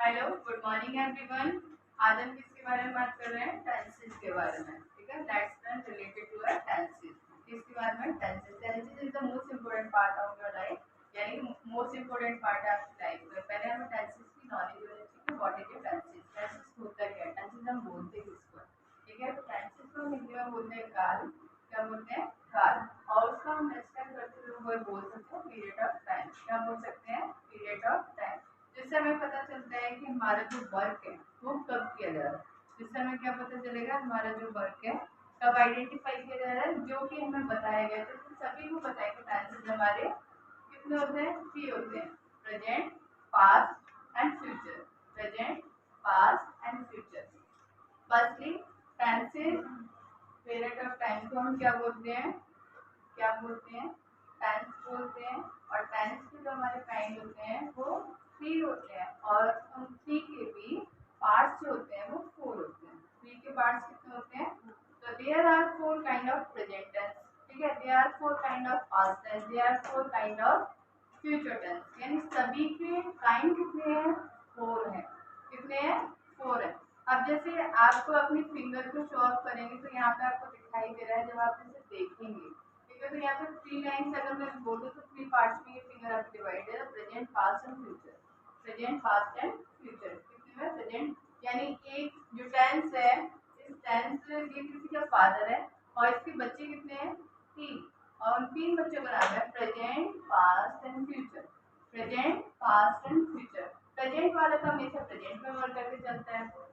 Hello, good morning everyone. आज हम किसके बारे में बात कर रहे हैं? टेंसेस के बारे में। ठीक है, let's learn related to a tenses. किसके बारे में? Tenses. Tenses is the most important part of your life, यानी कि मोस्ट इंपोर्टेंट पार्ट है आपकी लाइफ में। पहले हमें टेंसेस की नॉलेज होनी चाहिए। What is a tenses? Tenses होता क्या है? टेंसेस हम बोलते किसको? ठीक है, तो टेंसेस को हिंदी में बोलते हैं काल। क्या बोलते हैं? काल। और उसका हम एक्सप्लेन करते हुए बोल सकते हैं पीरियड ऑफ टाइम। क्या बोल सकते हैं? Period of time. जिससे हमें पता चलता है कि हमारा जो वर्क है वो कब किया जा रहा है। जिससे हमें क्या पता चलेगा? हमारा जो वर्क है कब आइडेंटिफाई किया जा रहा है, जो कि हमें बताया गया था। तो सभी को पता है कि टेंसेस हमारे कितने होते हैं? 3 होते हैं, present, past and future. Present, past and future. Firstly tenses period of time को हम क्या बोलते हैं? क्या बोलते हैं? टेंस बोलते हैं। और टेंस के जो हमारे काइंड होते हैं वो 3 होते हैं, और उन 3 के भी पार्ट्स जो होते हैं वो 4 होते हैं। 3 के पार्ट्स कितने होते हैं? तो there are 4 kind of present tense. ठीक है, there are 4 kind of past tense, there are 4 kind of future tense. यानी सभी के काइंड कितने हैं? 4 हैं। कितने हैं? 4 हैं। अब जैसे आपको अपनी फिंगर को शो ऑफ करेंगे तो यहाँ पे आपको दिखाई दे रहा है। जब आप इसे देखेंगे, ठीक है, तो यहाँ पे 3 लाइन्स अगर मैं बोलूँ तो 3 पार्ट्स में ये फिंगर आपकी डिवाइडेड है, present, past and future. Present, past and future कितने में? प्रेजेंट। यानी एक जो टेंस है, इस टेंस ये किसी का फादर है और इसके बच्चे कितने हैं? 3। और उन 3 बच्चों का नाम है present, past and future. Present, past and future. Present वाला तो हमेशा प्रेजेंट में वर्क करके चलता है।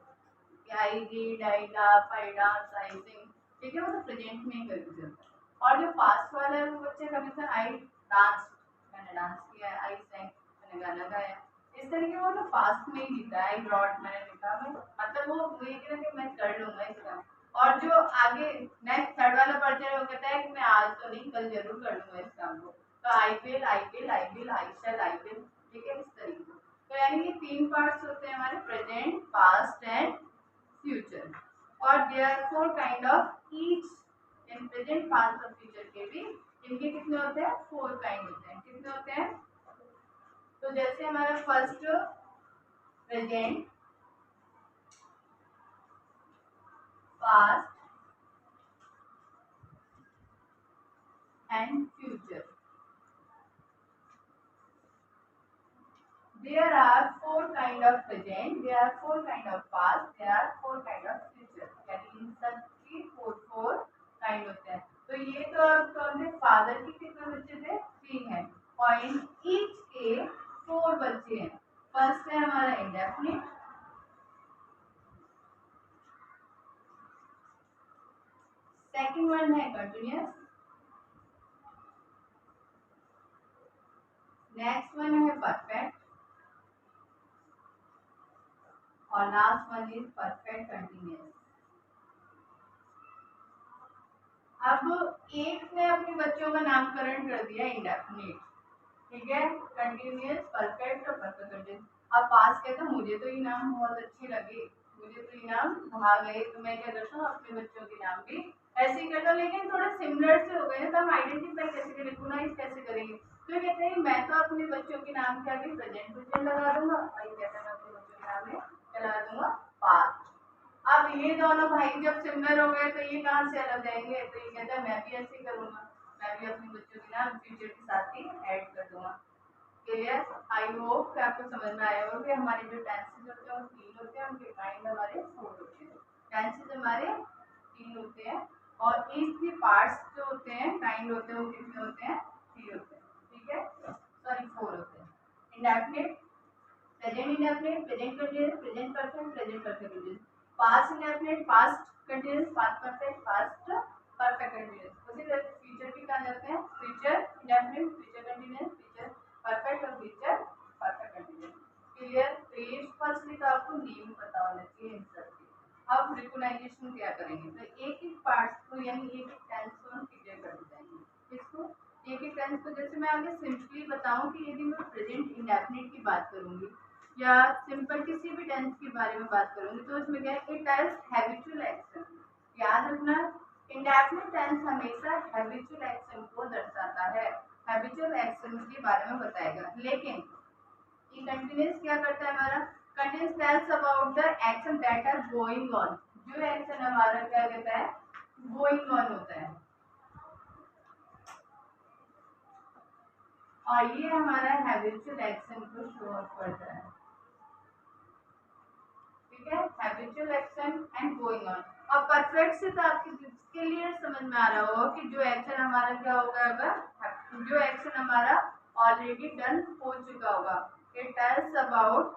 I read, I laugh, I dance, I sing. ठीक है, वो तो प्रेजेंट में ही करके चलता है। और जो पास्ट वाला है वो बच्चे कभी से आई डांस, मैंने डांस किया है, आई सिंग, मैंने गाना गाया। इस तरीके वो तो पास्ट में ही लिखा है। आई ब्रॉट, मैंने लिखा। मैं मतलब वो ये कह रहा कि मैं कर लूंगा इस काम। और जो आगे नेक्स्ट थर्ड वाला पर्सन है वो कहता है कि मैं आज तो नहीं, कल जरूर कर लूंगा इस काम को। तो I will, I will, I will, I shall, I will. ठीक है, इस तरीके। तो यानी कि 3 पार्ट्स होते हैं हमारे, प्रेजेंट, पास्ट एंड फ्यूचर। और देयर 4 काइंड ऑफ ईच। इन प्रेजेंट, पास्ट और फ्यूचर के भी इनके कितने होते हैं? 4 काइंड होते हैं। कितने होते हैं? तो जैसे हमारा first present, past and future. There are 4 kind of present, there are 4 kind of past, there are 4 kind of future। यानी इन सब की 4 काइंड होते हैं। तो ये तो अब कौन थे? फादर के कितने बच्चे थे? 3 हैं। और इन ईच के 4 बच्चे हैं। फर्स्ट है हमारा इंडेफिनिट, सेकंड वन है कंटिन्यूअस, नेक्स्ट वन है परफेक्ट, और last one is perfect continuous. अब एक ने अपने बच्चों का नामकरण कर दिया इंडेफिनिट, ठीक है, कंटिन्यूअस, परफेक्ट और परफेक्ट कंटिन्यूअस। अब पास कहता है मुझे तो ये नाम बहुत अच्छे लगे, मुझे तो ये नाम भा गए, तो मैं क्या करता हूँ अपने बच्चों के नाम भी ऐसे ही करता हूँ। लेकिन थोड़े सिमिलर से हो गए ना, तो हम आइडेंटिफाई कैसे करें, रिकॉग्नाइज कैसे करेंगे? तो ये कहते हैं मैं तो अपने बच्चों के नाम के आगे प्रेजेंट प्रेजेंट लगा दूंगा, और ये कहता है मैं अपने बच्चों के नाम में क्या लगा दूंगा? पास्ट। अब ये दोनों भाई जब सिमिलर हो गए तो ये कहाँ से अलग रहेंगे? तो ये कहता है मैं भी ऐसे ही करूंगा, मैं भी अपने बच्चों के नाम फ्यूचर के साथ ही ऐड कर दूंगा। क्लियर? आई होप कि आपको समझ में आया होगा कि हमारे जो टेंसेस होते हैं वो 3 होते हैं, उनके काइंड हमारे 4 होते हैं। टेंसेस हमारे 3 होते हैं, और इसके पार्ट्स जो होते हैं, काइंड होते हैं, वो कितने होते हैं? 3 होते हैं। ठीक है, सॉरी 4 होते हैं। Indefinite, present indefinite, present continuous, present perfect, present perfect continuous. Past indefinite, past continuous, past perfect, past perfect continuous. उसी तरह फ्यूचर भी कहा जाते हैं, future indefinite, future continuous, future perfect और फ्यूचर परफेक्ट कंटीन्यूअस। क्लियर? तो ये फर्स्टली तो आपको नेम पता होना चाहिए इन सब के। अब रिकॉग्नाइजेशन क्या करेंगे? तो एक एक पार्ट्स को, यानी एक एक टेंस को हम क्लियर कर जाएंगे। इसको एक एक टेंस को, जैसे मैं आगे सिंपली बताऊं कि यदि मैं प्रेजेंट इंडेफिनिट की बात करूंगी या सिंपल किसी भी टेंस के बारे में बात करूंगी, तो इसमें क्या है? It has habitual action. याद रखना, इंडेफिनिट टेंस हमेशा हैबिचुअल एक्शन को दर्शाता है, हैबिचुअल एक्शन के बारे में बताएगा। लेकिन ये कंटीन्यूअस क्या करता है? हमारा कंटेन्स tells about the action that are going on. जो एक्शन हमारा क्या कहता है, गोइंग ऑन होता है। और ये हमारा हैबिचुअल एक्शन को शो ऑफ करता है। ठीक है, habitual action and going on. और परफेक्ट से तो आपके क्लियर समझ में आ रहा होगा कि जो एक्शन हमारा क्या होगा, अगर जो एक्शन हमारा ऑलरेडी डन हो चुका होगा। It tells about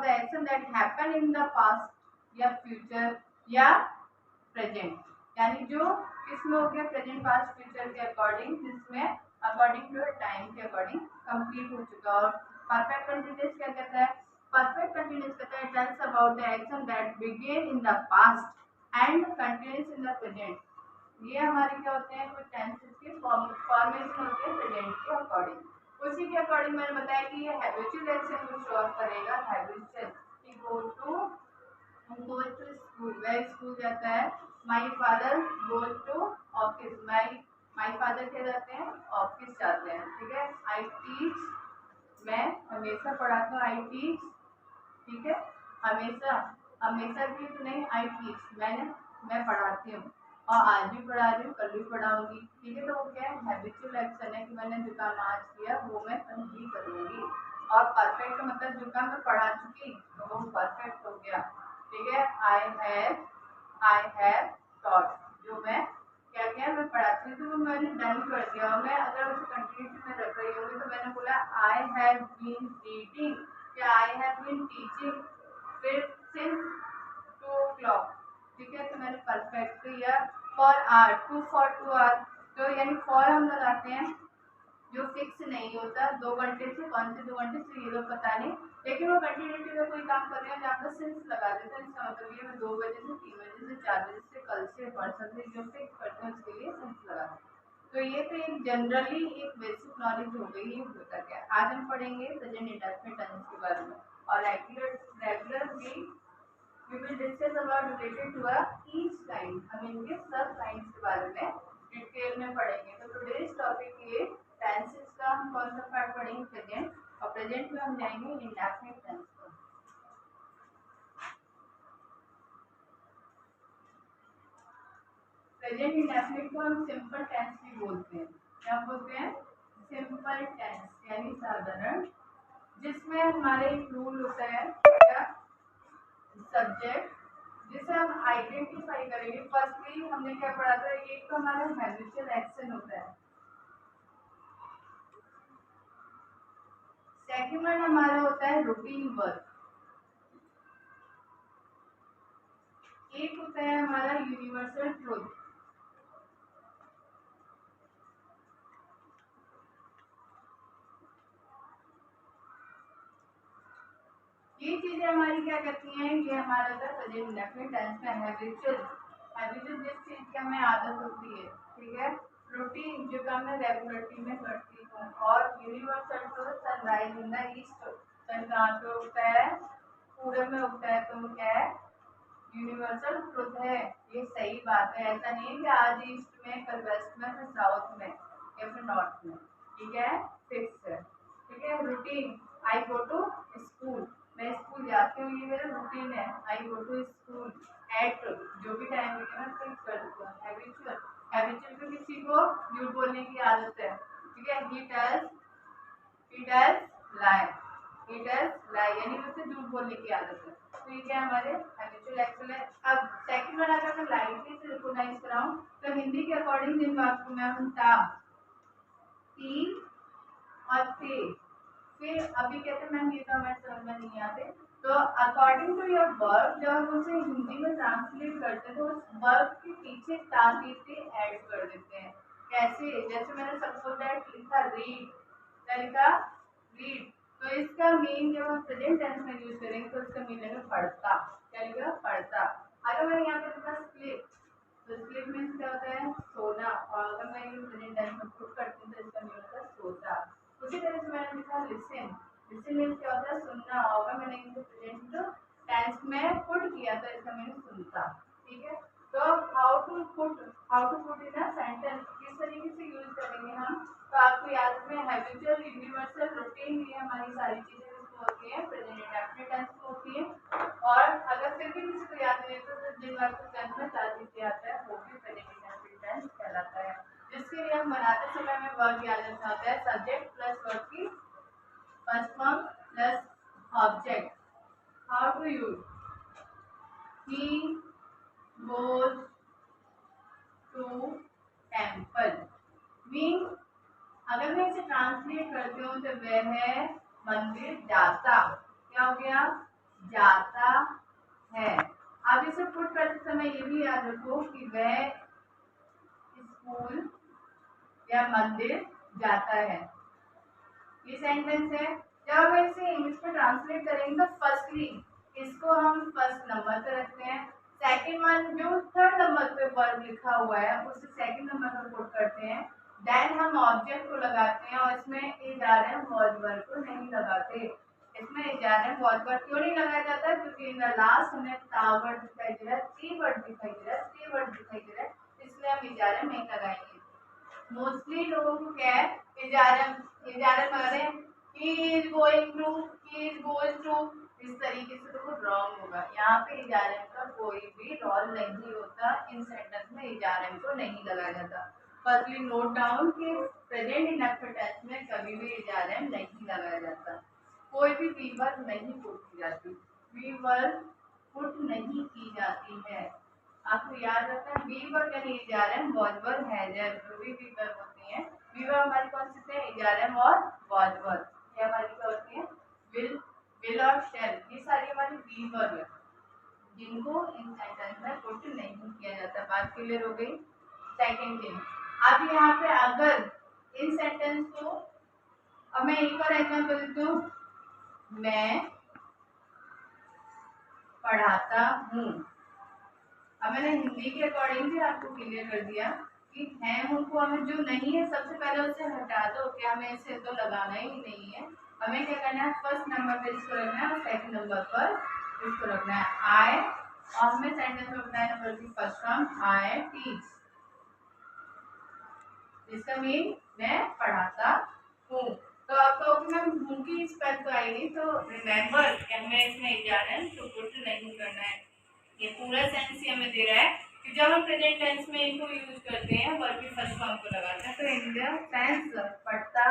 the action that happen in the past या फ्यूचर या प्रेजेंट। यानी जो किसमें हो गया, प्रेजेंट पास्ट फ्यूचर के अकॉर्डिंग, जिसमें अकॉर्डिंग टू टाइम के अकॉर्डिंग कंप्लीट हो चुका। और परफेक्ट कंटिन्यूअस क्या कहता है, परफेक्ट कंटिन्यूअस कहता है tells about the action that began in the past and continuous in the present. ये हमारे क्या होते हैं, कुछ टेंसेस के फॉर्मेशन होते हैं प्रेजेंट के अकॉर्डिंग। उसी के अकॉर्डिंग मैंने बताया कि ये हैबिचुअल एक्शन को शो ऑफ करेगा। हैबिचुअल कि गो टू स्कूल, वह स्कूल जाता है। My father goes to office, my father क्या जाते हैं, ऑफिस जाते हैं। ठीक है, आई टीच, मैं हमेशा पढ़ाता हूँ, आई टीच। ठीक है, हमेशा, हमेशा भी तो नहीं, आई टीच, मैं पढ़ाती हूँ और आज भी पढ़ा रही हूँ, कल भी पढ़ाऊंगी। ठीक है, तो वो क्या है, हैबिचुअल एक्शन है कि मैंने जो काम आज किया वो मैं कल भी करूँगी। और परफेक्ट मतलब जो काम मैं पढ़ा चुकी तो वो परफेक्ट हो गया। ठीक है, आई हैव टॉट, जो मैं क्या किया, मैं पढ़ाती हूँ तो वो मैंने डन कर दिया। और मैं अगर उसे कंटिन्यूटी में रख रही होंगी तो मैंने बोला आई हैव बीन रीडिंग या आई हैव बीन टीचिंग फिर सिंस 2 o'clock। ठीक है, तो मैंने परफेक्ट या for hour, two for 2 hour. तो यानी फॉर हम लगाते हैं जो फिक्स नहीं होता, 2 घंटे से, कौन से 2 घंटे से ये लोग पता नहीं, लेकिन वो कंटिन्यूटी में कोई काम कर रहे हैं जहाँ पर सिंस लगा देते हैं। इसका मतलब ये 2 बजे से 3 बजे से 4 बजे से कल से परसों से जो फिक्स करते हैं उसके लिए सिंस लगा। तो ये तो एक जनरली एक बेसिक नॉलेज हो गई, ये होता क्या। आज हम पढ़ेंगे प्रेजेंट इंडेफिनिट टेंस के बारे में। और regularly we will discuss about related to a each kind। हम इनके सब काइंड्स के बारे में डिटेल में पढ़ेंगे। तो टुडेज टॉपिक ये टेंसेस का हम कौन सा पार्ट पढ़ेंगे, प्रेजेंट। और प्रेजेंट में हम जाएंगे इंडेफिनिट टेंस को। प्रेजेंट इंडेफिनिट को हम सिंपल टेंस भी बोलते हैं। क्या बोलते हैं, सिंपल टेंस, यानी साधारण, जिसमें हमारे एक रूल होता है क्या, सब्जेक्ट, जिसे हम आइडेंटिफाई करेंगे। फर्स्टली हमने क्या पढ़ा था, एक तो हमारा हैबिचुअल एक्शन होता है, सेकंड वन हमारा होता है रूटीन वर्क, एक होता है हमारा यूनिवर्सल ट्रूथ। ये चीजें हमारी क्या करती हैं, ये हमारा होता है प्रेजेंट इंडेफिनिट टेंस में हैबिचुअल। हैबिचुअल जिस चीज की हमें आदत होती है। ठीक है, रूटीन जो काम मैं रेगुलरिटी में करती हूँ। और universal truth, sunrise in the east, sun कहाँ पे उगता है, पूरब में उगता है, तो क्या है, यूनिवर्सल ट्रुथ है। ये सही बात है, ऐसा नहीं है कि आज ईस्ट में, कल वेस्ट में, फिर साउथ में या फिर नॉर्थ में। ठीक है, फिक्स है। ठीक है, routine, I go to school, मैं स्कूल जाती हूँ, ये मेरा रूटीन है। I go to school at, जो भी टाइम लिखे मैं फिक्स कर देती हूँ। हैबिचुअल, हैबिचुअल पे किसी को झूठ बोलने की आदत है। ठीक है, he tells lie, he tells लाई, यानी उसे झूठ बोलने की आदत है। तो ये क्या हमारे हैबिचुअल एक्शन है। अब सेकंड वन अगर मैं लाइटली से रिकॉग्नाइज कराऊं तो हिंदी के अकॉर्डिंग जिन वाक्यों में हम था, थी और थे, फिर अभी कहते हैं मैम ये तो हमारे समझ में नहीं आते, तो अकॉर्डिंग टू योर वर्क जब हम उसे हिंदी में ट्रांसलेट करते हैं तो उस वर्क के पीछे ताकि ऐड कर देते हैं। कैसे, जैसे मैंने सपोज दैट लिखा रीड, क्या लिखा, रीड, तो इसका मीन जब हम प्रेजेंट टेंस में यूज करेंगे तो इसका मीन है पढ़ता। क्या लिखा, पढ़ता। अगर मैंने यहाँ पे लिखा स्लीप, तो स्लीप मीन्स क्या होता है, सोना। और अगर मैं ये प्रेजेंट टेंस में पुट करती हूँ तो इसका मीन होता है सोता। उसी तरह से मैंने लिखा लिसन, लिसन मीन्स क्या होता है, सुनना। और अगर मैंने इसे प्रेजेंट टेंस में पुट किया तो इसका मीन सुनता। ठीक है, तो how to put in a sentence, किस तरीके से यूज करेंगे हम, तो आपको याद में हैबिचुअल, यूनिवर्सल, रूटीन, ये हमारी सारी चीजें में होती है, प्रेजेंट इंडेफिनिट टेंस में होती है। और अगर फिर भी किसी को याद नहीं तो जिन वर्ब को टेंस में साथ ही आता है वो भी प्रेजेंट इंडेफिनिट टेंस कहलाता है। जिसके लिए हम बनाते समय में वर्ब याद रखना होता है सब्जेक्ट प्लस वर्ब की first form plus object. How to use? He goes to temple mean, अगर मैं इसे ट्रांसलेट करती हूँ तो वह मंदिर जाता, क्या हो गया? जाता है। अब इसे पुट करते समय ये भी याद रखो कि वह स्कूल या मंदिर जाता है। ये सेंटेंस है। जब हम इसे इंग्लिश में ट्रांसलेट करेंगे तो फर्स्टली इसको हम फर्स्ट नंबर पे रखते हैं, सेकंड वन जो थर्ड नंबर पे वर्ब लिखा हुआ है उसे सेकंड नंबर पर पुट करते हैं। देन हम ऑब्जेक्ट को लगाते हैं और इसमें is are am was verb को नहीं लगाते। इसमें is are am was verb क्यों नहीं लगाया जाता? क्योंकि इन द लास्ट हमें ता वर्ड दिखाई दे रहा है, टी वर्ड दिखाई दे रहा है, टी वर्ड दिखाई दे रहा है, इसलिए हम इज आर एम नहीं लगाएंगे। मोस्टली लोगों को क्या है, इज आर एम लगा रहे हैं, he is going to, he is going to, इस तरीके से तो रॉन्ग होगा। यहाँ पे इजारम का कोई भी रोल नहीं होता, इन सेंटेंस में इजारम को नहीं लगाया जाता। फर्स्टली नोट डाउन कि प्रेजेंट इंडेफिनिट टेंस में कभी भी इजारम नहीं लगाया जाता। कोई भी वी वर्ब नहीं पुट की जाती, वी वर्ब पुट नहीं की जाती है। आपको याद रखना है वी वर्ब यानी इजारम, वॉज वर्ब, हैजर जो भी वी वर्ब होती है। वी वर्ब हमारी कौन सी है? इजारम और वॉज वर्ब। ये हमारी क्या होती है? विल और शैल, ये सारी हमारी वी वर्ब है जिनको इन सेंटेंस में पुट नहीं किया जाता। बात क्लियर हो गई? सेकंड थिंग, अब यहाँ पे अगर इन सेंटेंस को, अब मैं एक और एग्जांपल देती हूँ, मैं पढ़ाता हूँ। अब मैंने हिंदी के अकॉर्डिंग भी आपको क्लियर कर दिया कि है हूँ को हमें जो नहीं है सबसे पहले उसे हटा दो, कि हमें इसे तो लगाना ही नहीं है। हमें क्या करना है? फर्स्ट नंबर पे इसको रखना है और सेकंड नंबर पर इसको रखना है आई, और हमें सेंटेंस में बताया नंबर की फर्स्ट फॉर्म आई टीच, इसका मीन मैं पढ़ाता हूँ। तो आपको मैम हूँ की स्पेल तो आएगी, तो रिमेंबर हमें इसमें इजारम तो पुट नहीं करना है। ये पूरा सेंस ही हमें दे रहा है कि जब हम प्रेजेंट टेंस में इनको यूज करते हैं वर्ब की फर्स्ट फॉर्म को लगाते हैं तो इन सेंस पढ़ता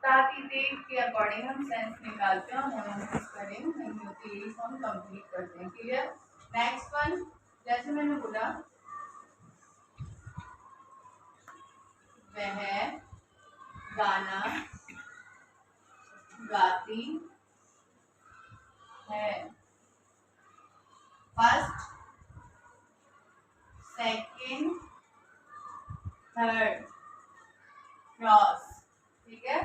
ताकि देख के अकॉर्डिंग हम सेंस निकालते हैं और हम स्पेलिंग नहीं होती, यही फॉर्म कंप्लीट करते हैं। क्लियर? नेक्स्ट वन, जैसे मैंने बोला वह गाना गाती है। फर्स्ट, सेकंड, थर्ड क्रॉस, ठीक है?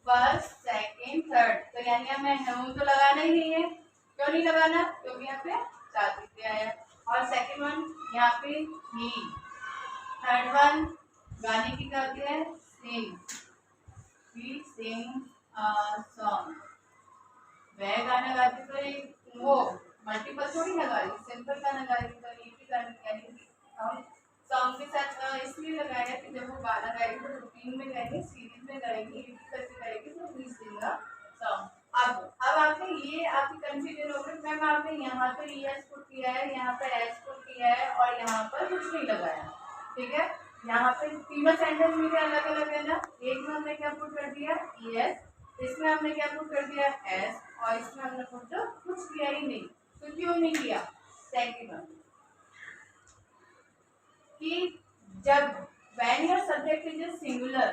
फर्स्ट, सेकंड, थर्ड, तो यानी हमें हूँ तो लगाना ही नहीं है। क्यों नहीं लगाना? क्योंकि यहाँ पे साथ आया। और सेकंड वन यहाँ पे ही, थर्ड वन गाने की क्या होती है? सिंग, वी सिंग अ सॉन्ग। वह गाना गाती तो वो मल्टीपल थोड़ी लगा रही, सिंपल गाना गा रही, तो एक ही गाना यानी हम सॉन्ग के साथ इसलिए लगाया कि जब वो गाना गाएगी तो रूटीन में गाएगी, सीरीज में गाएगी, रिपीट करके गाएगी, तो वी सिंग अ सॉन्ग। अब आपने ये आपकी कंफ्यूजन हो गई, मैम आपने यहाँ पे एस पुट किया है, यहाँ पे एस पुट किया है और यहाँ पर कुछ नहीं लगाया, ठीक है? यहाँ पे तीनों सेंटेंस मेरे अलग अलग है ना। एक में हमने क्या पुट कर दिया? एस, इसमें हमने क्या पुट कर दिया? एस, और इसमें हमने पुट कुछ किया ही नहीं। तो क्यों नहीं किया? सेकंड वन कि जब when your subject is a singular,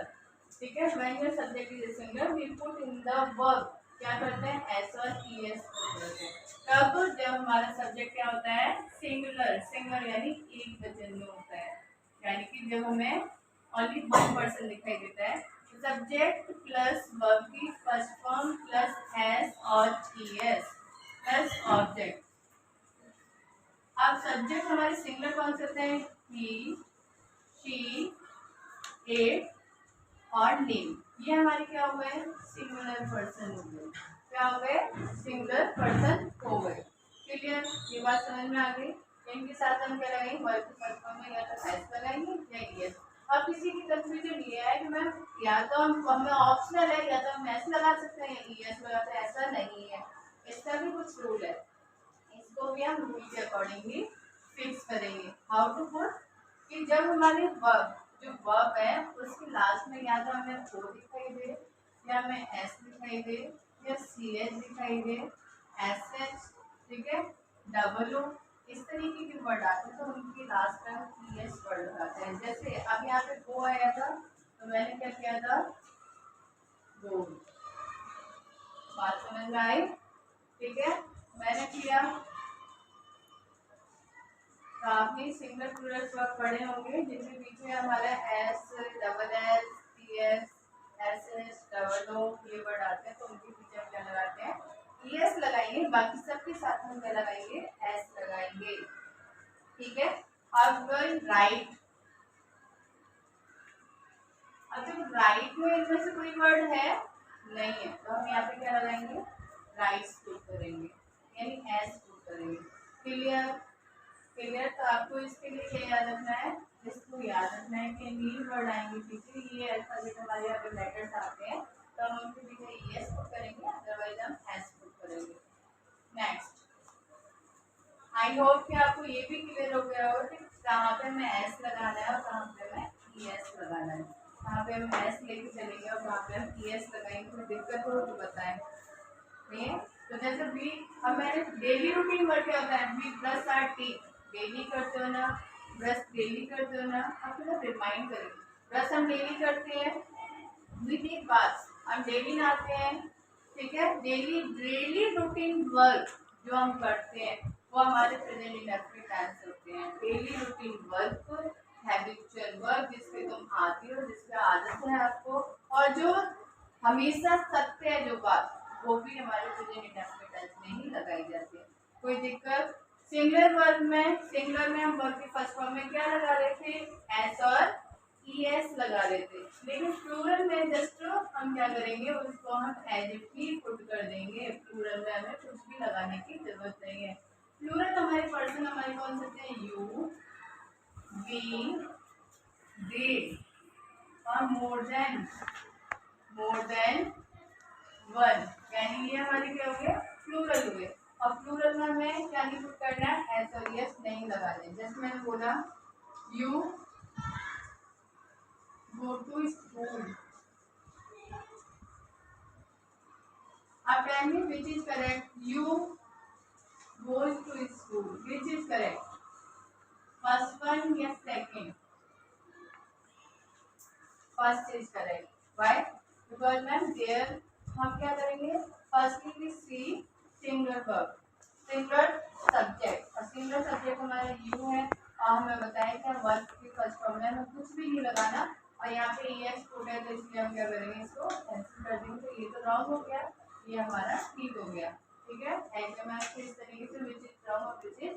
ठीक है, when your subject is a singular we put in the verb, क्या करते हैं? एस और es पुट करते हैं। कब? जब हमारा सब्जेक्ट क्या होता है? सिंगुलर, सिंगुलर यानी एक वचन में होता है, यानी कि जब हमें ओनली वन पर्सन दिखाई देता है, सब्जेक्ट प्लस वर्ब की फर्स्ट फॉर्म प्लस एस और es प्लस ऑब्जेक्ट। अब सब्जेक्ट हमारे सिंगुलर कौन से होते हैं? ही, शी, इट और नेम, ये हमारे क्या हो गए? सिंगुलर पर्सन हो गए। क्या हो गए? सिंगुलर पर्सन हो गए। क्लियर? ये बात समझ में आ गई? इनके साथ हम क्या लगाएंगे? वर्ब की फर्स्ट फॉर्म में या तो एस लगाएंगे या एस। अब किसी की कंफ्यूजन ये है कि मैम या तो हम हमें ऑप्शनल है, या तो हम एस लगा सकते हैं या एस लगाते हैं, ऐसा नहीं है। कुछ रूल है, इसको भी हम रूल के अकॉर्डिंगली फिक्स करेंगे। हाउ टू पुट कि जब हमारे वर्ब जो वर्ब है उसके लास्ट में या तो हमें ओ दिखाई दे या हमें एस दिखाई दे या सी एच दिखाई दे, एस एच, ठीक है, डबल ओ, इस तरीके के वर्ड आते हैं तो उनकी लास्ट में ई एस वर्ड लगाते हैं। जैसे अब यहाँ पे गो आया था तो मैंने क्या किया था, गो, बात समझ में आई, ठीक है। मैंने किया तो आपने सिंगल प्लूरल वर्ब पढ़े होंगे जिनके पीछे हमारा s, double s, t s, s s, double o ये वर्ड आते हैं तो उनके पीछे हम क्या लगाते हैं, ई एस लगाएंगे, बाकी सबके साथ हम क्या लगाएंगे, एस लगाएंगे, ठीक है। अब राइट, अब राइट में इनमें से कोई वर्ड है नहीं है तो हम यहाँ पे क्या लगाएंगे, राइट्स पुट करेंगे यानी एस पुट करेंगे। Clear, clear. तो आपको इसके लिए क्या याद रखना है, इसको याद रखना है कि न्यू वर्ड आएंगे पीछे, ये अल्फाबेट हमारे यहाँ पे लेटर्स आते हैं तो हम उनके पीछे एस पुट करेंगे, अदरवाइज हम एस पुट करेंगे। नेक्स्ट, आई होप कि आपको ये भी क्लियर हो गया हो कि कहाँ पे हमें एस लगाना है और कहाँ पे हमें ई एस लगाना है, कहाँ पे हम एस लेके चलेंगे और कहाँ पे हम ई एस लगाएंगे, कोई दिक्कत हो तो बताएं। तो जैसे बी, अब मैंने डेली रूटीन वर्क क्या होता है, B brush are teeth, daily करते हो ना, ब्रश डेली करते हो ना, आप थोड़ा रिमाइंड करें, ब्रश हम डेली करते हैं, वी टेक बाथ हम डेली नहाते हैं, ठीक है। डेली डेली रूटीन वर्क जो हम करते हैं वो हमारे प्रेजेंट इंडेफिनिट टेंस होते हैं। Daily routine work, habitual work जिससे तुम आती हो, जिसकी आदत है आपको, और जो हमेशा सत्य है जो बात, वो भी हमारे प्रेजेंट इंडेफिनिट टेंस में ही लगाई जाती है। कोई दिक्कत? सिंगुलर वर्ब में, सिंगुलर में हम वर्ब के फर्स्ट फॉर्म में क्या लगा रहे थे, एस और ई एस लगा रहे थे, लेकिन प्लूरल में जस्ट हम क्या करेंगे, उसको हम एज ही पुट कर देंगे। प्लूरल में हमें कुछ भी लगाने की जरूरत नहीं है। प्लूरल हमारे पर्सन हमारे कौन से थे, यू, वी, दे और मोर देन वन, यानी ये हमारे क्या हो गए, प्लूरल हुए। और प्लूरल में हमें क्या नहीं पुट करना है, एस और एस नहीं लगाने। जैसे मैंने बोला यू go to school, अब tell me which is correct, you goes to school, which is correct, first one या second, first is correct, why, because ma'am there हम क्या करेंगे, firstly we see singular verb, singular subject, और singular subject हमारा you है, और हमें बताया कि वर्ब की फर्स्ट फॉर्म में हमें कुछ भी नहीं लगाना, और यहाँ पे ई एस पुट है तो इसलिए हम क्या करेंगे, इसको कैंसिल कर देंगे। तो ये तो रॉन्ग हो गया, ये हमारा ठीक हो गया, ठीक है। एग्जाम में आपको इस तरीके से विच इज रॉन्ग और विच इज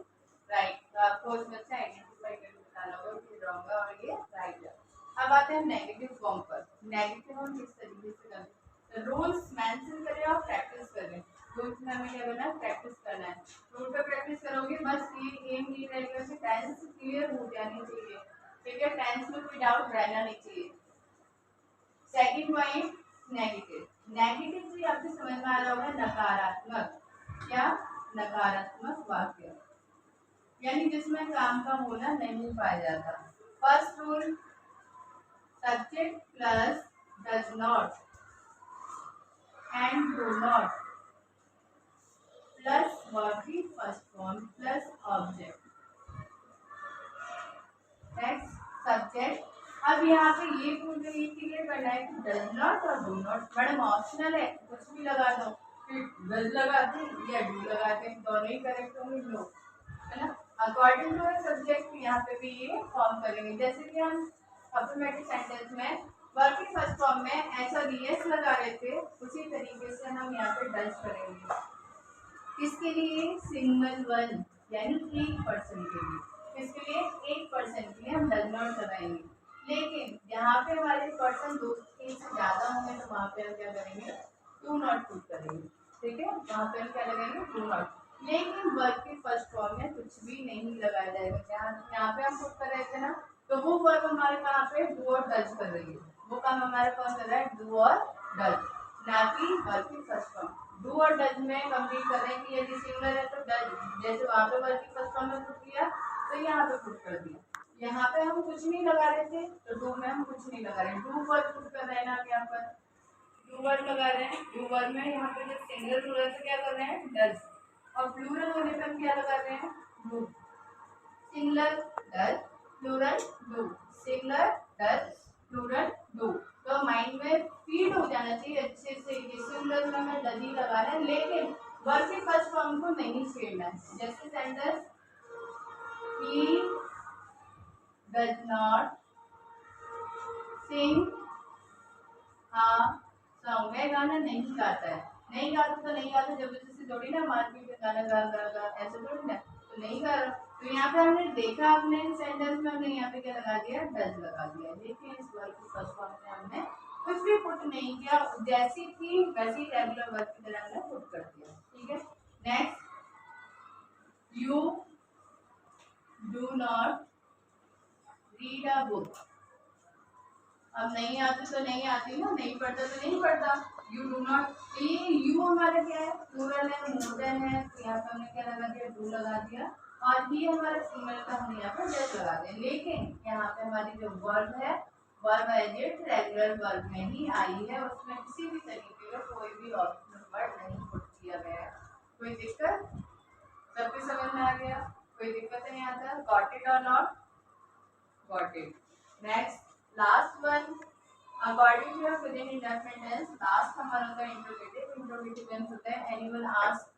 राइट, तो आपको उसमें अच्छा आइडेंटिफाई करके बताना होगा कि रॉन्ग है और ये राइट है। अब आते हैं नेगेटिव फॉर्म पर। नेगेटिव हम किस तरीके से करते हैं, रूल्स मेंशन करें और प्रैक्टिस करें। रूल्स में हमें क्या करना है, प्रैक्टिस करना है। रूल पे प्रैक्टिस करोगे, बस ये एम ये रहेगा कि टेंस क्लियर हो जानी चाहिए, ठीक है, टेंस में कोई डाउट रहना नहीं चाहिए। Second point, negative. नेगेटिव से आपको समझ में आ रहा होगा नकारात्मक, क्या, नकारात्मक वाक्य, यानी जिसमें काम का होना नहीं पाया जाता। First rule, subject plus does not and do not plus verb की first form plus object, next subject. अब यहाँ पे ये पूछ ये क्लियर करना है कि डज नॉट और डू नॉट मैडम ऑप्शनल है, कुछ भी लगा दो, फिर डज लगा दे या डू लगा दे, दोनों ही करेक्ट होंगे, लो, है ना। अकॉर्डिंग टू सब्जेक्ट यहाँ पे भी ये फॉर्म करेंगे। जैसे कि हम अफर्मेटिव सेंटेंस में वर्ब की फर्स्ट फॉर्म में एस और एस लगा रहे थे, उसी तरीके से हम यहाँ पे डज करेंगे। किसके लिए, सिंगल वन, यानी एक पर्सन के लिए, किसके लिए, एक पर्सन के लिए हम डज नॉट लगाएंगे। लेकिन यहाँ पे हमारे पर्सन दो तीन से ज्यादा होंगे तो वहाँ पे हम क्या करेंगे, डू नॉट पुट करेंगे, ठीक है, वहाँ पे हम क्या लगाएंगे, डू नॉट। लेकिन वर्ब की फर्स्ट फॉर्म में कुछ भी नहीं लगाया जाएगा। यहाँ पे हम पुट कर रहे थे ना, तो वो वर्ब हमारे कहाँ पे, डू और डज कर रही है, वो काम हमारे कौन कर रहा है, डू और डज, ना कि वर्ब की फर्स्ट फॉर्म। डू और डज में कंप्लीट कर रहे हैं कि यदि सिंगुलर है तो डज, जैसे वहाँ पे वर्ब की फर्स्ट फॉर्म में पुट किया तो यहाँ पे पुट कर दिया। यहाँ पे हम कुछ नहीं लगा रहे थे तो डू में हम कुछ नहीं लगा रहे, डू वर्ब पुट कर रहे हैं ना यहाँ पर, डू वर्ब लगा रहे हैं। डू वर्ब में यहाँ पे जब सिंगल प्लूरल से क्या कर रहे हैं, डज, और प्लूरल होने पर हम क्या लगा रहे हैं, do. Singular does, plural do, singular does, plural do. तो माइंड में फीड हो जाना चाहिए अच्छे से कि सिंगुलर में हमें डज ही लगा रहे हैं, लेकिन वर्ब की फर्स्ट फॉर्म को नहीं छेड़ना है। जैसे sentence he does not sing a song, वह गाना नहीं गाता है, नहीं गाता तो नहीं गाता, जबरदस्ती थोड़ी ना मार्केट में गाना गा गा गा ऐसे थोड़ी ना, तो नहीं गा रहा। तो यहाँ पे हमने देखा, आपने सेंटेंस में हमने यहाँ पे क्या लगा दिया, डज लगा दिया। देखिए इस वर्ब की फर्स्ट फॉर्म में हमने कुछ भी पुट नहीं किया, जैसी थी वैसी रेगुलर वर्ब की तरह हमने पुट कर दिया। ठीक है, next, you do not read a book. अब नहीं आती तो नहीं आती ना, नहीं पढ़ता तो नहीं पढ़ता। यू डू नॉट, ये यू हमारा क्या है, प्लूरल है, मोर देन है, तो यहाँ पे हमने क्या लगा दिया, डू लगा दिया, और ये हमारा सिंगल का हमने यहाँ पे डज लगा दिया। लेकिन यहाँ पे हमारी जो वर्ब है, verb as it regular verb में ही आई है, उसमें किसी भी तरीके का कोई भी ऑप्शनल वर्ड नहीं पुट किया गया है। कोई दिक्कत, सबके समझ में आ गया, कोई दिक्कत नहीं आता। गॉट इट और not, got it. Next, last one, according to present indefinite tense, last हमारा होता है इंट्रोगेटिव। इंट्रोगेटिव टेंस होता है एनीवन आस्क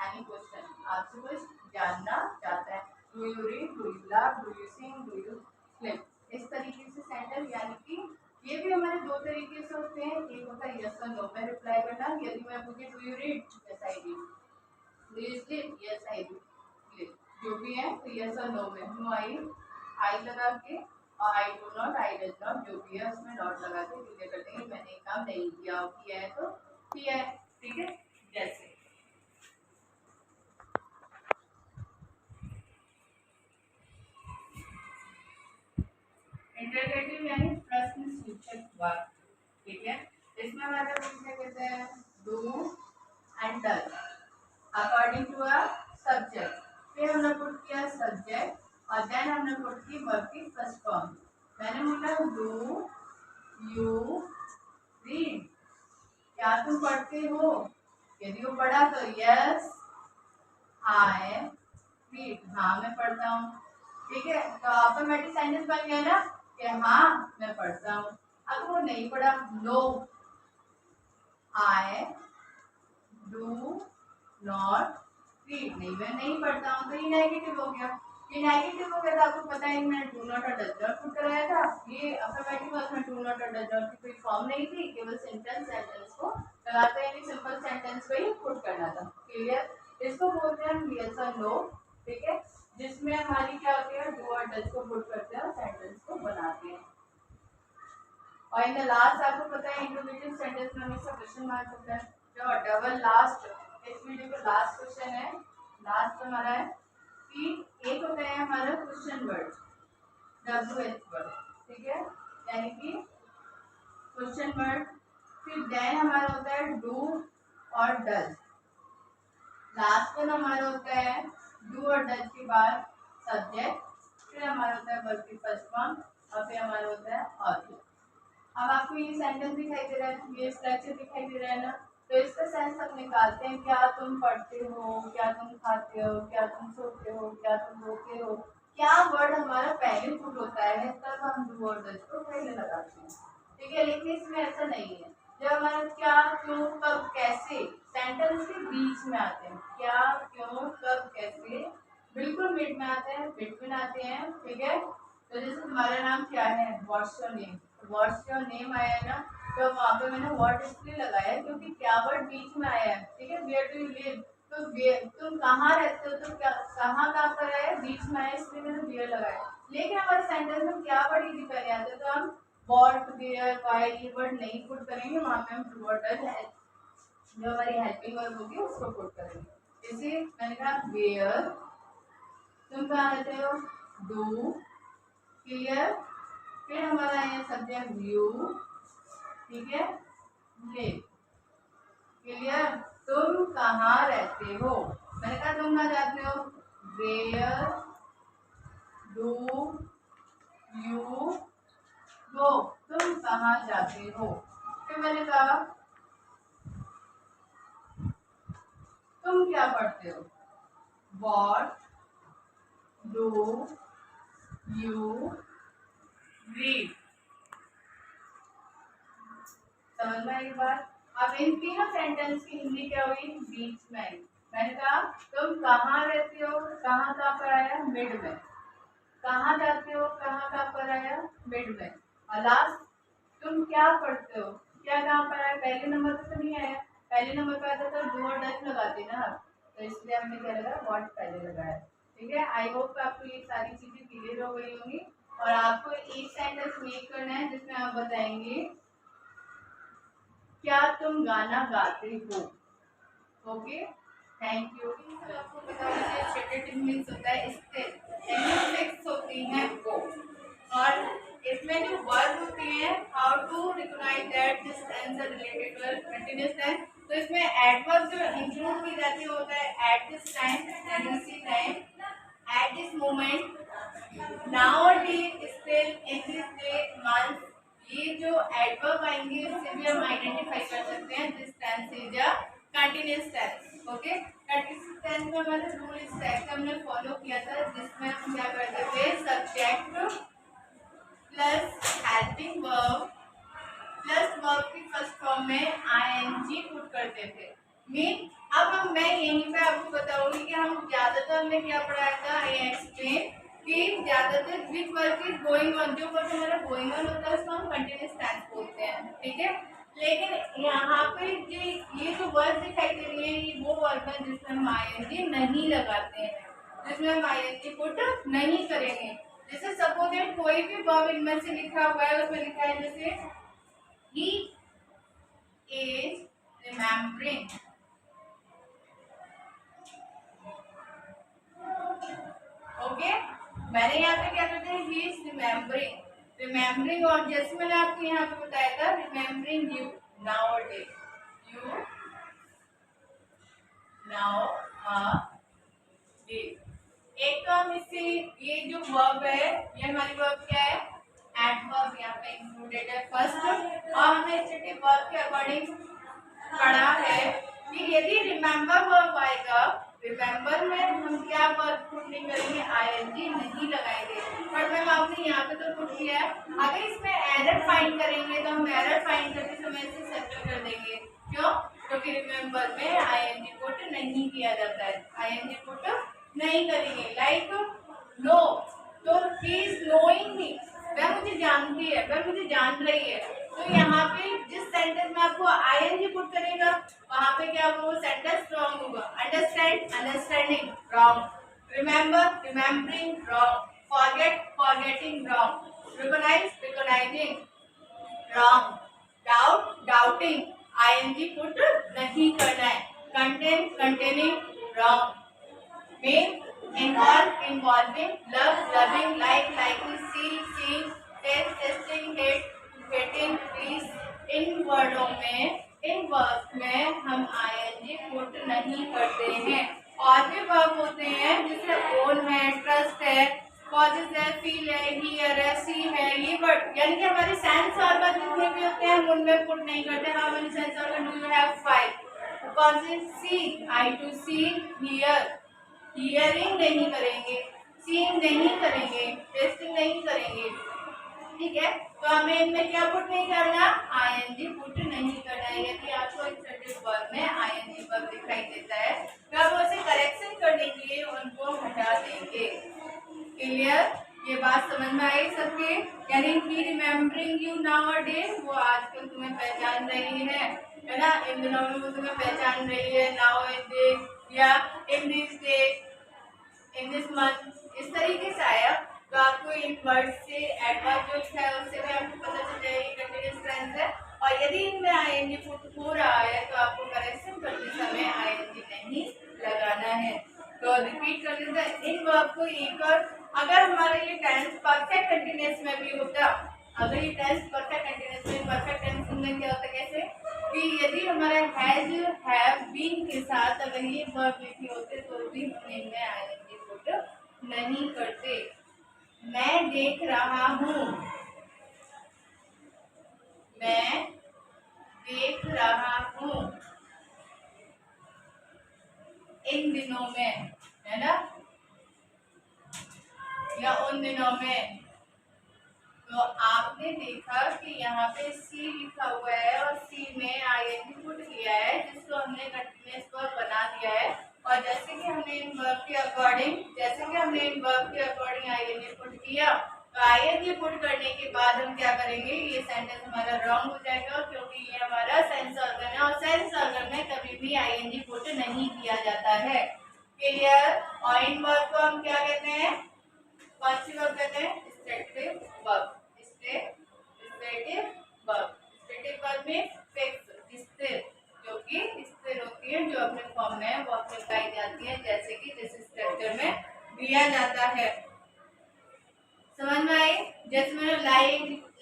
एनी क्वेश्चन, आपसे कुछ जानना चाहता है, do you read, do you love, do you sing, do you slip, इस तरीके से सेंटेंस, यानी कि ये भी हमारे दो तरीके से होते हैं। एक होता है यस और नो में रिप्लाई करना, यदि मैं पूछूं do you read, yes I read, do you slip, yes I slip, जो भी है तो यस और नो में नो आई लगा के, और आई do not, I does not, जो भी है उसमें नॉट लगा के क्लियर कर देंगे। मैंने एक काम नहीं किया, और किया है तो किया है। ठीक है, जैसे इंटरगेटिव यानी प्रश्न सूचक वाक्य। ठीक है, इसमें हमारे क्या कहते हैं, do and does according to a subject. फिर हमने पुट किया सब्जेक्ट, और देन हमने पुट की वर्ब की फर्स्ट फॉर्म। मैंने बोला डू यू रीड, क्या तुम पढ़ते हो, यदि वो पढ़ा तो यस आई रीड, हाँ मैं पढ़ता हूँ। ठीक है, तो ऑटोमेटिक सेंटेंस बन गया ना कि हाँ मैं पढ़ता हूँ। अगर वो नहीं पढ़ा, no I do not read, नहीं मैं नहीं पढ़ता हूँ, तो ये नेगेटिव हो गया। ये नेगेटिव हो गया, तो आपको पता है मैंने डू नॉट और डज नॉट पुट कराया था। ये ऑटोमेटिक वर्ब में डू नॉट और डज नॉट की कोई फॉर्म नहीं थी, केवल सिंपल सेंटेंस को लगाते यानी सिंपल सेंटेंस को ही पुट करना था। क्लियर, इसको बोलते हैं हम यस और नो। ठीक है, जिसमें हमारी क्या होती है, डू और डज को पुट करते हैं और सेंटेंस को बनाते हैं। और इन द लास्ट आपको पता है इंट्रोगेटिव सेंटेंस में हमेशा क्वेश्चन मार्क होता है। जो डबल लास्ट, इस वीडियो का लास्ट क्वेश्चन है, लास्ट हमारा है कि एक होता है हमारा क्वेश्चन वर्ड, WH वर्ड। ठीक है, यानी कि क्वेश्चन वर्ड, फिर देन हमारा होता है डू और डज, लास्ट वन हमारा होता है डू और डज के बाद सब्जेक्ट, फिर हमारा होता है वर्ब की फर्स्ट फॉर्म, और फिर हमारा होता है ऑब्जेक्ट। अब आपको ये सेंटेंस दिखाई दे रहा है, ये स्ट्रक्चर दिखाई दे रहा है ना, तो इसका सेंस हम निकालते हैं। क्या तुम पढ़ते हो, क्या तुम खाते हो, क्या तुम सोते हो, क्या तुम रोते हो, क्या वर्ड हमारा पहले पुट होता है तब हम डू और डज को पहले लगाते हैं। ठीक है, लेकिन इसमें ऐसा नहीं है। जब हमारा क्या, क्यों, कब, कैसे सेंटेंस के बीच में आते हैं, क्या, क्यों, कब, कैसे बिल्कुल मिड में आते हैं, बिटवीन आते हैं। ठीक है, तो जैसे तुम्हारा नाम क्या है, what's your name, what's your name आया है ना, तो वहाँ पे मैंने व्हाट इसलिए लगाया क्योंकि क्या वर्ड बीच में आया है। ठीक है, वेयर डू यू लिव, तो तुम कहाँ रहते हो, तो क्या कहाँ पर आया, बीच में आया, इसलिए मैंने वेयर लगाया। लेकिन हमारे सेंटेंस में क्या वर्ड यदि पहले आते हैं तो हम व्हाट, वेयर, व्हाई ये वर्ड नहीं पुट करेंगे, वहाँ पे हम डू और डज है जो हमारी हेल्पिंग वर्ब होगी उसको पुट करेंगे। जैसे मैंने कहा वेयर, तुम कहाँ रहते हो, डू, क्लियर, फिर हमारा है सब्जेक्ट यू, ठीक है, लिव, क्लियर, तुम कहाँ रहते हो। मैंने कहा तुम कहाँ जाते हो, वेयर डू यू गो, तुम कहाँ जाते हो। फिर मैंने कहा तुम क्या पढ़ते हो, वॉट डू यू रीड। समझ में आई बात। अब इन तीनों सेंटेंस की हिंदी क्या हुई, बीच में आई। मैंने कहा तुम कहाँ रहते हो, कहाँ कहाँ पर आया, मिड में। कहाँ जाते हो, कहाँ कहाँ पर आया, मिड में। और लास्ट तुम क्या पढ़ते हो, क्या कहाँ पर आया, पहले नंबर पर तो नहीं आया। पहले नंबर पर आता तो डू और डज लगाते ना, तो इसलिए हमने क्या लगा, व्हाट पहले लगाया। ठीक है, आई होप आपको ये सारी चीजें क्लियर हो गई होंगी। और आपको एक सेंटेंस मेक करना है जिसमें आप बताएंगे क्या तुम गाना गाते हो। Okay, thank you. आपको पता होना चाहिए स्टेटिव मींस होता है स्थिर, यानी फिक्स होती है वो। और इसमें जो वर्ब होते हैं, how to recognise that this tense are related to continuous tense, तो इसमें एडवर्ब जो इंक्लूड की जाती होता है एट दिस टाइम, यानी इसी time, at this moment, nowadays, still, in this day, month, ये जो एडवर्ब आएंगे इससे भी हम आइडेंटिफाई कर सकते हैं this tense is a continuous tense. Okay, continuous tense में हमारा रूल इस टाइप का हमने फॉलो किया था, जिसमें हम क्या करते थे, subject plus helping verb plus verb की फर्स्ट फॉर्म में आईएनजी पुट करते थे। मीन अब मैं यहीं पे आपको बताऊंगी कि हम ज्यादातर हमने क्या पढ़ाया था, आई एक्सप्लेन कि ज्यादातर which work is going on, जो वर्क हमारा गोइंग ऑन होता है उसको हम कंटिन्यूअस टेंस बोलते हैं। ठीक है, लेकिन यहाँ पे ये जो वर्क दिखाई दे रही है, ये वो वर्क है जिसमें हम आईएनजी नहीं लगाते हैं, जिसमें हम आईएनजी पुट नहीं करेंगे। जैसे सपोज कोई भी वर्ब इनमें से लिखा हुआ है, उसमें लिखा है जैसे he is remembering, ओके। मैंने यहाँ पे क्या करते हैं, he is remembering, remembering, और जैसे मैंने आपको यहाँ पे बताया था remembering you nowadays, you now day। एक तो हम इससे ये जो वर्ब है, ये हमारी वर्ब क्या है, एडवर्ब यहाँ पे इंक्लूडेड है फर्स्ट। और हमने एडजेक्टिव वर्ब के अकॉर्डिंग पढ़ा है कि यदि रिमेम्बर वर्ब आएगा, रिमेम्बर में हम क्या वर्ब पुट नहीं करेंगे, आईएनजी नहीं लगाएंगे। बट मैम आपने यहाँ पे तो पुट किया है, अगर इसमें एरर फाइंड करेंगे तो हम एरर फाइंड करते समय इसे सेटल कर देंगे। क्यों, क्योंकि रिमेम्बर में आईएनजी पुट नहीं किया जाता है, आईएनजी पुट नहीं करेंगे। लाइक नो, तो ही इज नोइंग मी, वह मुझे जानती है, वह मुझे जान रही है। तो यहाँ पे जिस सेंटेंस में आपको आईएनजी पुट करेगा, वहां पे क्या होगा, वो सेंटेंस रॉन्ग होगा। Understand, understanding wrong, remember, remembering wrong, forget, forgetting wrong, recognise, recognising wrong, doubt, doubting, ING put नहीं करना है। Contain, containing wrong, make, involve, involving, love, loving, like, liking, see, seeing, taste, tasting, hate, hating, please। इन वर्डों में, इन words में हम ING put नहीं करते हैं। और भी वर्ब होते हैं जैसे ओन है, ट्रस्ट है, कॉजेज है, फील है, हियर है, सी है, ये वर्ड यानी कि हमारे सेंस ऑर्गन जितने भी होते हैं हम उनमें पुट नहीं करते। How many sense organ do you have, 5। Causes see, eye to see, hear, hearing नहीं करेंगे, सीइंग नहीं करेंगे, टेस्टिंग नहीं करेंगे। ठीक है, तो हमें इनमें क्या पुट नहीं करना, आईएनजी पुट नहीं करना है। यदि आपको इंसर्टेड वर्ब में आईएनजी वर्ब दिखाई देता है तो आप उसे करेक्शन करने के लिए उनको हटा देंगे। क्लियर, ये बात समझ में आई सबके। यानी कि रिमेम्बरिंग यू नाउअडेज, वो आजकल तुम्हें पहचान रही है ना, इन दिनों में वो तुम्हें पहचान रही है, नाउअडेज या in this day, in this month, इस तरीके से आया। तो आपको इन वर्ड से एडवर्ब जो लिखा है उससे भी आपको पता चल जाएगा ये कंटीन्यूअस टेंस है। और यदि इनमें आईएनजी पुट हो रहा है तो आपको करेक्शन करते समय आईएनजी नहीं लगाना है। तो रिपीट कर देते हैं इन वर्ब को एक और, अगर हमारा ये टेंस परफेक्ट कंटीन्यूअस में भी होता, अगर ये टेंस परफेक्ट कंटीन्यूअस में, परफेक्ट टेंस में क्या होता, कैसे कि यदि हमारा हैज हैव बीन के साथ अगर ये वर्ब लिखे होते तो भी हम इनमें आईएनजी पुट नहीं करते। मैं देख रहा हूँ, मैं देख रहा हूँ इन दिनों में, है ना, या उन दिनों में। तो आपने देखा कि यहाँ पे सी लिखा हुआ है और सी में आईएनजी पुट किया है, जिसको हमने कंटीन्यूअस वर्ब बना दिया है। और जैसे कि हमने इन वर्ब के अकॉर्डिंग आईएनजी पुट किया, तो आईएनजी पुट करने के बाद हम क्या करेंगे, ये सेंटेंस हमारा रॉन्ग हो जाएगा, क्योंकि ये हमारा सेंस ऑर्गन है और सेंस ऑर्गन में कभी भी आईएनजी पुट नहीं किया जाता है। क्लियर? और इन वर्ब को हम क्या कहते हैं, कौन सी वर्ब कहते हैं, स्ट्रेटिव वर्ब। स्ट्रेटिव वर्ब में फिक्स, स्थिर, जो कि स्थिर होती है, जो अपने फॉर्म में वो अपने पाई जाती है, जैसे कि जिस स्ट्रक्चर में दिया जाता है। समझ में आई? जैसे मैंने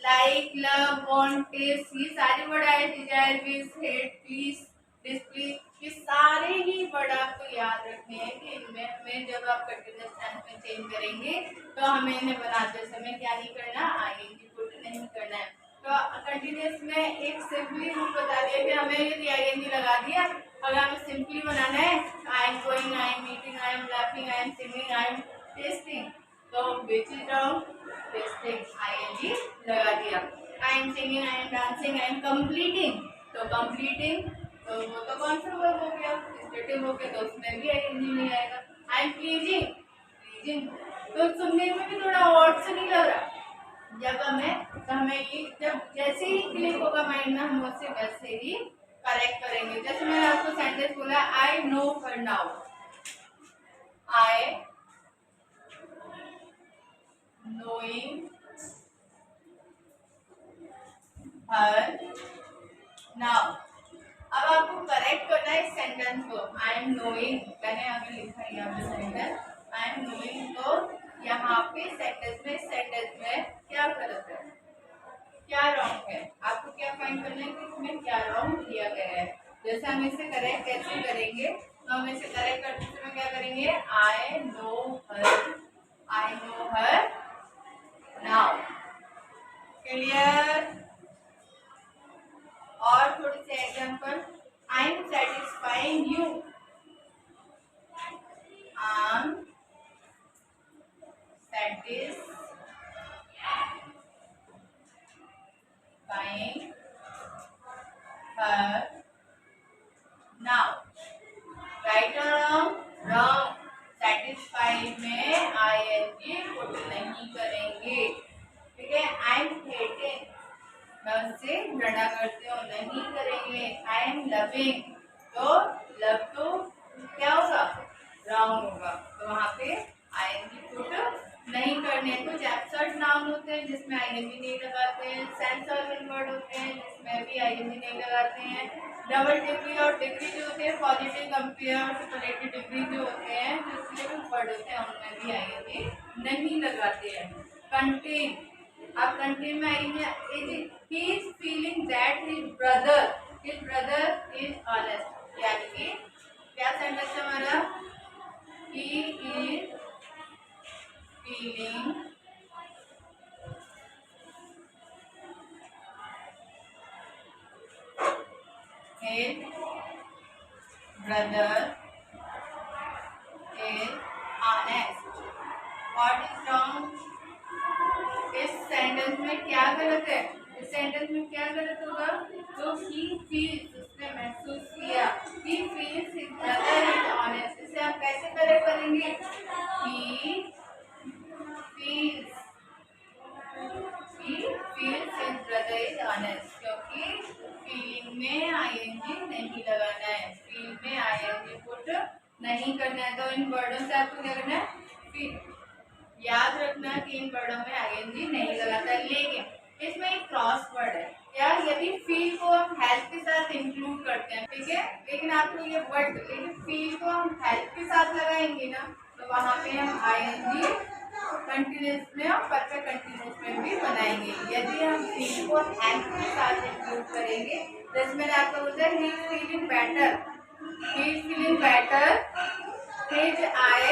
लाइक लव वांट टेस्ट, ये सारे वर्ड आए, desire wish hate please displease, ये सारे ही वर्ड आपको याद रखने हैं कि इनमें हमें जब आप कंटीन्यूअस टेंस में चेंज करेंगे तो हमें इन्हें बनाते समय क्या नहीं करना, आईएनजी पुट नहीं करना है। तो कंटीन्यूअस में एक सिंपली रूप बता दिया कि हमें यदि आईएनजी लगा दिया, अगर हमें सिंपली बनाना है, I am going, I am meeting, I am laughing, I am singing, I am testing, तो which is wrong, testing, ING लगा दिया। I am singing, I am dancing, I am completing, तो कंप्लीटिंग, तो वो तो कौन सा वर्ब हो गया, स्ट्रेटिव हो गया, तो उसमें भी आईएनजी नहीं आएगा। आई एम प्लीजिंग, प्लीजिंग, तो सुनने में भी थोड़ा ऑड से नहीं लग रहा, जब हमें ये जब जैसे ही क्लिक होगा माइंड में, हम उससे वैसे ही करेक्ट करेंगे। जैसे मैंने आपको सेंटेंस बोला, I know her now, I knowing her now. अब आपको करेक्ट करना है इस सेंटेंस को, आई एम नोइंग, मैंने अभी लिखा है यहाँ पे सेंटेंस, आई एम नोइंग, तो यहाँ पे सेंटेंस में क्या गलत है, क्या रॉन्ग है, आपको क्या फाइंड करना है कि इसमें क्या रॉन्ग किया गया है। जैसे हम इसे करेक्ट कैसे करेंगे, तो हम इसे करेक्ट करते समय क्या करेंगे, I know her now. Clear? और थोड़े से example, I am satisfying you, I am satisfying her now, right और रॉन्ग, रॉन्ग, सेटिस्फाइड में आईएनजी पुट नहीं करेंगे, ठीक है। आई एम हेटिंग, मैं उससे घृणा करती हूँ, नहीं करेंगे। आई एम लविंग, तो लव तो क्या होगा, रॉन्ग होगा, तो वहाँ पे आईएनजी पुट नहीं करने। कुछ एब्सर्ट नाउन होते हैं जिसमें आईएनजी नहीं लगाते हैं, सेंस ऑर्गन वर्ड होते हैं जिसमें भी आईएनजी नहीं लगाते हैं, डबल डिग्री और डिग्री जो होते हैं, पॉजिटिव कंपेयर सुपरलेटिव डिग्री जो होते हैं, जो वर्ड होते हैं उनमें भी आईएनजी नहीं लगाते हैं। कंटेन, अब कंटेन में ING, he is feeling that his brother is honest, यानी कि क्या सेंटेंस है हमारा, he is feeling his brother is honest. What is wrong? इस सेंटेंस में क्या गलत है, इस सेंटेंस में क्या गलत होगा, तो he feels, उसने महसूस किया, he feels his brother is honest, इसे आप कैसे करेक्ट करेंगे, he feels his brother is honest, क्योंकि फीलिंग में आईएनजी नहीं लगाना है, फील में आईएनजी पुट नहीं करना है। तो इन वर्डों से आपको क्या करना है, फील, याद रखना कि इन वर्डों में आईएनजी नहीं लगाता। लेकिन इसमें एक क्रॉस वर्ड है, या यदि फील को हम हेल्प के साथ इंक्लूड करते हैं, ठीक है, लेकिन आपको ये वर्ड, लेकिन फील को हम हेल्प के साथ लगाएंगे ना, तो वहाँ पे हम आईएनजी कंटिन्यूस में और परफेक्ट कंटिन्यूस में भी बनाएंगे। यदि हम फील को हेल्प के साथ इंक्लूड करेंगे जैसे मैंने आपको बोला he is feeling better, he is feeling better, his eye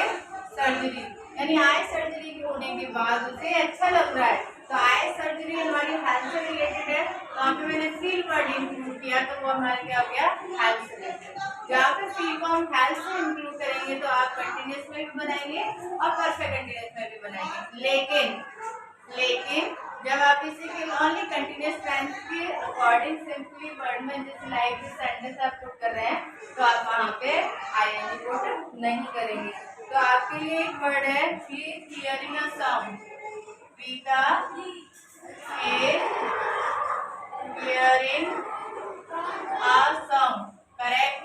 surgery, यानी आई सर्जरी के होने के बाद उसे अच्छा लग रहा है। तो आई सर्जरी हमारी हेल्थ से रिलेटेड है, तो यहाँ पे मैंने फील वर्ड इंक्लूड किया, तो वो हमारे क्या हो गया, हेल्थ से रिलेटेड। जहाँ पे फील को हम हेल्थ से इंक्लूड करेंगे तो आप कंटिन्यूस में भी बनाएंगे और परफेक्ट कंटिन्यूस में भी बनाएंगे। लेकिन जब आप इसी के ओनली कंटिन्यूस टेंस के अकॉर्डिंग सिंपली वर्ड में जैसे लाइक दिस सेंटेंस आप पुट कर रहे हैं, तो आप वहाँ पे आईएनजी पुट नहीं करेंगे। तो आपके लिए एक वर्ड है ही इज हियरिंग अ साउंड, पीता is hearing a sound, correct.